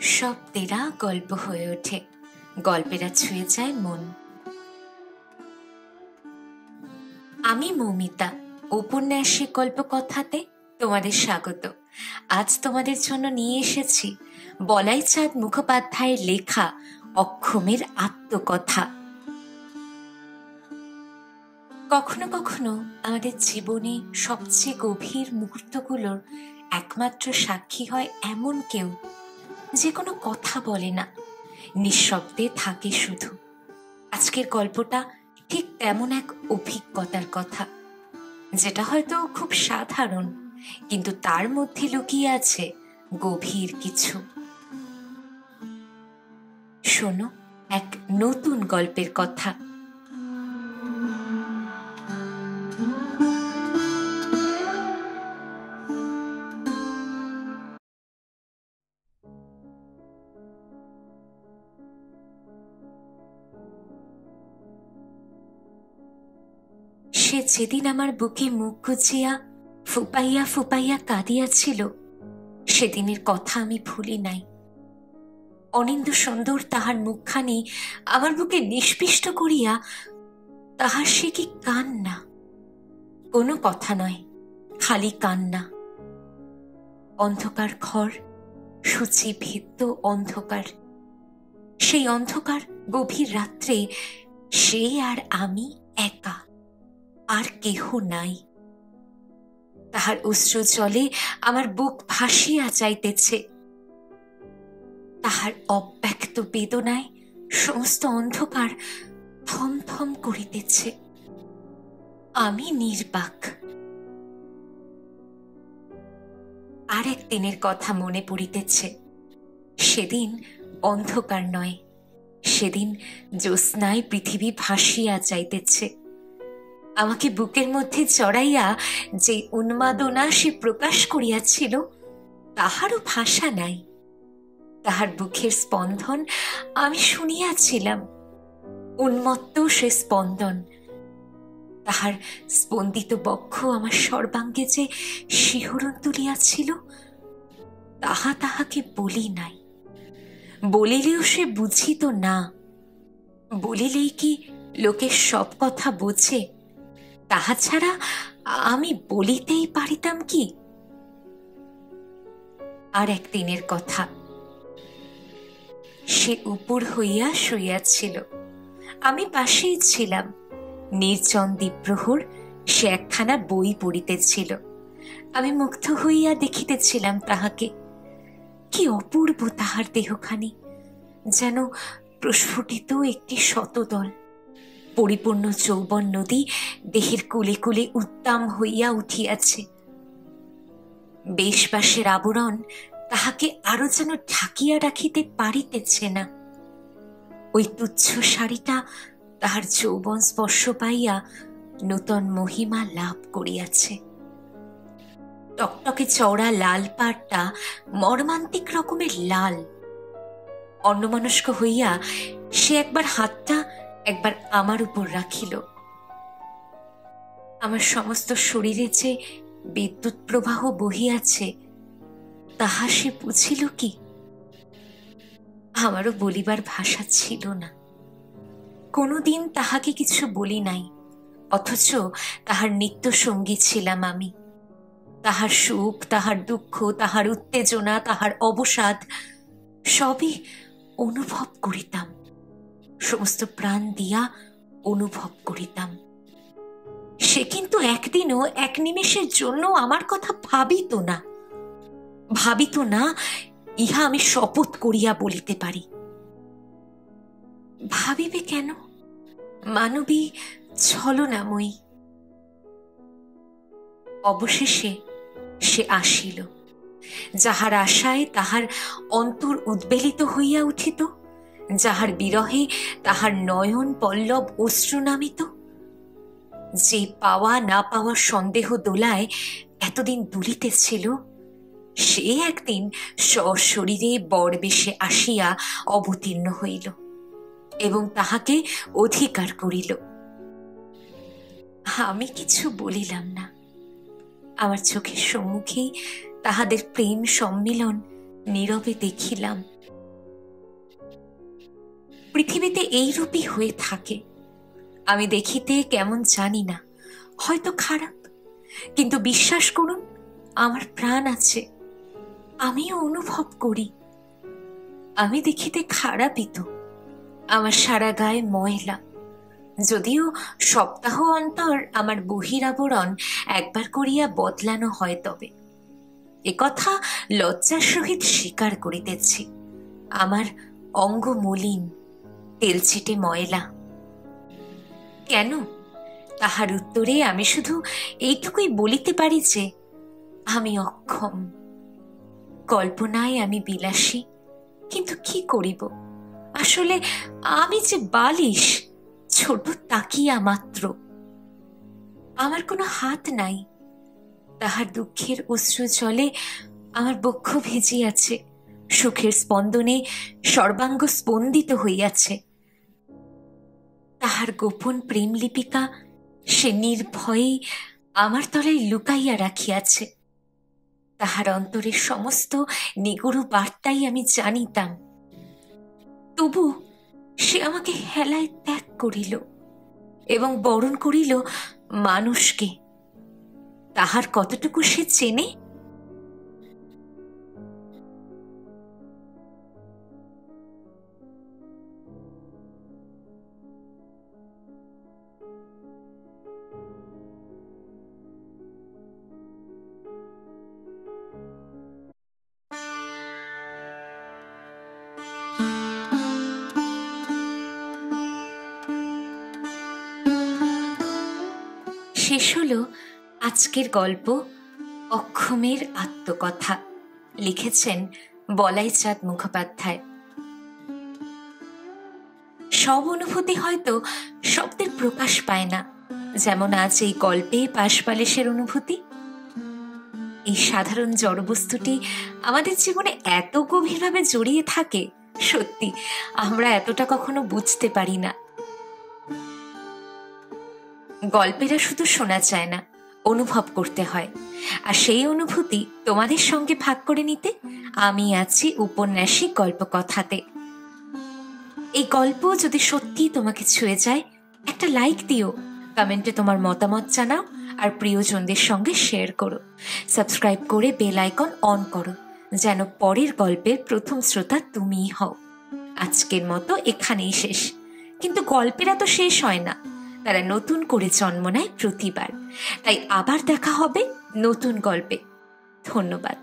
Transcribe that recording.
শব্দেরা গল্প হয়ে ওঠে, গল্পেরা ছুঁয়ে যায় মন। আমি মৌমিতা, উপন্যাসিক গল্পকথাতে তোমাদের স্বাগত। আজ তোমাদের জন্য নিয়ে এসেছি বলাই চাঁদ মুখোপাধ্যায়ের লেখা অক্ষমের আত্মকথা। কখনো কখনো আমাদের জীবনে সবচেয়ে গভীর মুহূর্তগুলোর একমাত্র সাক্ষী হয় এমন কেউ যে কোনো কথা বলে না, নিঃশব্দে থাকে শুধু। আজকের গল্পটা ঠিক তেমন এক অভিজ্ঞতার কথা, যেটা হয়তো খুব সাধারণ, কিন্তু তার মধ্যে লুকিয়ে আছে গভীর কিছু। শোনো এক নতুন গল্পের কথা। সে যেদিন আমার বুকে মুখ গুজিয়া ফুপাইয়া ফুপাইয়া কাঁদিয়াছিল, সেদিনের কথা আমি ভুলি নাই। অনিন্দ্য সুন্দর তাহার মুখখানি আমার বুকে নিষ্পিষ্ট করিয়া, তাহার সে কি কান্না! কোনো কথা নয়, খালি কান্না। অন্ধকার ঘর, সূচিভেদ্য অন্ধকার। সেই অন্ধকার গভীর রাত্রে সে আর আমি একা, আর কেহ নাই। তাহার অশ্রু জলে আমার বুক ভাসিয়া যাইতেছে। তাহার অব্যক্ত বেদনায় সমস্ত অন্ধকার থমথম করিতেছে। আমি নির্বাক। আর একদিনের কথা মনে পড়িতেছে। সেদিন অন্ধকার নয়, সেদিন জ্যোৎস্নায় পৃথিবী ভাসিয়া যাইতেছে। আমাকে বুকের মধ্যে চড়াইয়া যে উন্মাদনা সে প্রকাশ করিয়াছিল, তাহারও ভাষা নাই। তাহার বুকের স্পন্দন আমি শুনিয়াছিলাম, উন্মত্ত সে স্পন্দন। তাহার স্পন্দিত বক্ষ আমার সর্বাঙ্গে যে শিহরণ তুলিয়াছিল, তাহা তাহাকে বলি নাই। বলিলেও সে বুঝিত না। বলিলেই কি লোকের সব কথা বোঝে? তাহা ছাড়া আমি বলিতেই পারিতাম কি? আর একদিনের কথা। সে উপর হইয়া শুইয়াছিল, আমি পাশেই ছিলাম। নির্জন দ্বীপ্রহর সে একখানা বই পড়িতেছিল। আমি মুগ্ধ হইয়া দেখিতেছিলাম তাহাকে। কি অপূর্ব তাহার দেহখানি, যেন প্রস্ফুটিত একটি শতদল। পরিপূর্ণ যৌবন নদী দেহের কুলে কুলে উত্তাম হইয়া উঠিয়াছে। বেশবাসের আবরণ তাহাকে আরো যেন ঢাকিয়া রাখিতে পারিতেছে না। ওই তুচ্ছ শাড়িটা তাহার যৌবন স্পর্শ পাইয়া নূতন মহিমা লাভ করিয়াছে। টকটকে চওড়া লাল পাড়টা মর্মান্তিক রকমের লাল। অন্যমনস্ক হইয়া সে একবার হাতটা একবার আমার উপর রাখিল। আমার সমস্ত শরীরে যে বিদ্যুৎ প্রবাহ বহিয়াছে, তাহা সে বুঝিল কি? আমারও বলিবার ভাষা ছিল না। কোনোদিন তাহাকে কিছু বলি নাই, অথচ তাহার নিত্য সঙ্গী ছিলাম আমি। তাহার সুখ, তাহার দুঃখ, তাহার উত্তেজনা, তাহার অবসাদ সবই অনুভব করিতাম। সমস্ত প্রাণ দিয়া অনুভব করিতাম। সে কিন্তু একদিনও এক নিমেষের জন্য আমার কথা ভাবিত না। ভাবিত না, ইহা আমি শপথ করিয়া বলিতে পারি। ভাবিবে কেন? মানবী ছলনাময়ী। অবশেষে সে আসিল। যাহার আশায় তাহার অন্তর উদ্বেলিত হইয়া উঠিত, যাহার বিরহে তাহার নয়ন পল্লব অশ্রু নামিত, যে পাওয়া না পাওয়ার সন্দেহ দোলায় এতদিন দুলিতেছিল, সে একদিন সশরীরে বরবেশে আসিয়া অবতীর্ণ হইল এবং তাহাকে অধিকার করিল। আমি কিছু বলিলাম না। আমার চোখের সম্মুখেই তাহাদের প্রেম সম্মিলন নীরবে দেখিলাম। পৃথিবীতে এই রূপই হয়ে থাকে। আমি দেখিতে কেমন জানি না, হয়তো খারাপ, কিন্তু বিশ্বাস করুন আমার প্রাণ আছে, আমিও অনুভব করি। আমি দেখিতে খারাপই তো, আমার সারা গায়ে ময়লা, যদিও সপ্তাহ অন্তর আমার বহিরাবরণ একবার করিয়া বদলানো হয়, তবে একথা লজ্জার সহিত স্বীকার করিতেছি। আমার অঙ্গ মলিন, তেলছিটে ময়লা। কেন? তাহার উত্তরে আমি শুধু এইটুকুই বলিতে পারি যে আমি অক্ষম। কল্পনায় আমি বিলাসী, কিন্তু কি করিব? আসলে আমি যে বালিশ, ছোট তাকিয়া মাত্র। আমার কোনো হাত নাই, তাহার দুঃখের অশ্রু জলে আমার বক্ষ ভিজিয়াছে, সুখের স্পন্দনে সর্বাঙ্গ স্পন্দিত হইয়াছে। তাহার গোপন প্রেম লিপিকা সে নির্ভয়ে আমার তলায় লুকাইয়া রাখিয়াছে। তাহার অন্তরের সমস্ত নিগূঢ় বার্তাই আমি জানিতাম, তবু সে আমাকে হেলায় ত্যাগ করিল এবং বরণ করিল মানুষকে। তাহার কতটুকু সে চেনে? শেষ হলো আজকের গল্প অক্ষমের আত্মকথা। লিখেছেন বলাইচাঁদ মুখোপাধ্যায়। সব অনুভূতি হয়তো শব্দের প্রকাশ পায় না, যেমন আজ এই গল্পে পাশবালিশের অনুভূতি। এই সাধারণ জড়বস্তুটি আমাদের জীবনে এত গভীরভাবে জড়িয়ে থাকে, সত্যি আমরা এতটা কখনো বুঝতে পারি না। গল্পেরা শুধু শোনা যায় না, অনুভব করতে হয়। আর সেই অনুভূতি তোমাদের সঙ্গে ভাগ করে নিতে আমি আছি উপন্যাসিক গল্পকথাতে। এই গল্প যদি সত্যি তোমাকে ছুঁয়ে যায়, একটা লাইক দিও, কমেন্টে তোমার মতামত জানাও, আর প্রিয়জনদের সঙ্গে শেয়ার করো। সাবস্ক্রাইব করে বেল আইকন অন করো, যেন পরের গল্পের প্রথম শ্রোতা তুমিই হও। আজকের মতো এখানেই শেষ, কিন্তু গল্পেরা তো শেষ হয় না, তারা নতুন করে জন্ম নেয় প্রতিবার। তাই আবার দেখা হবে নতুন গল্পে। ধন্যবাদ।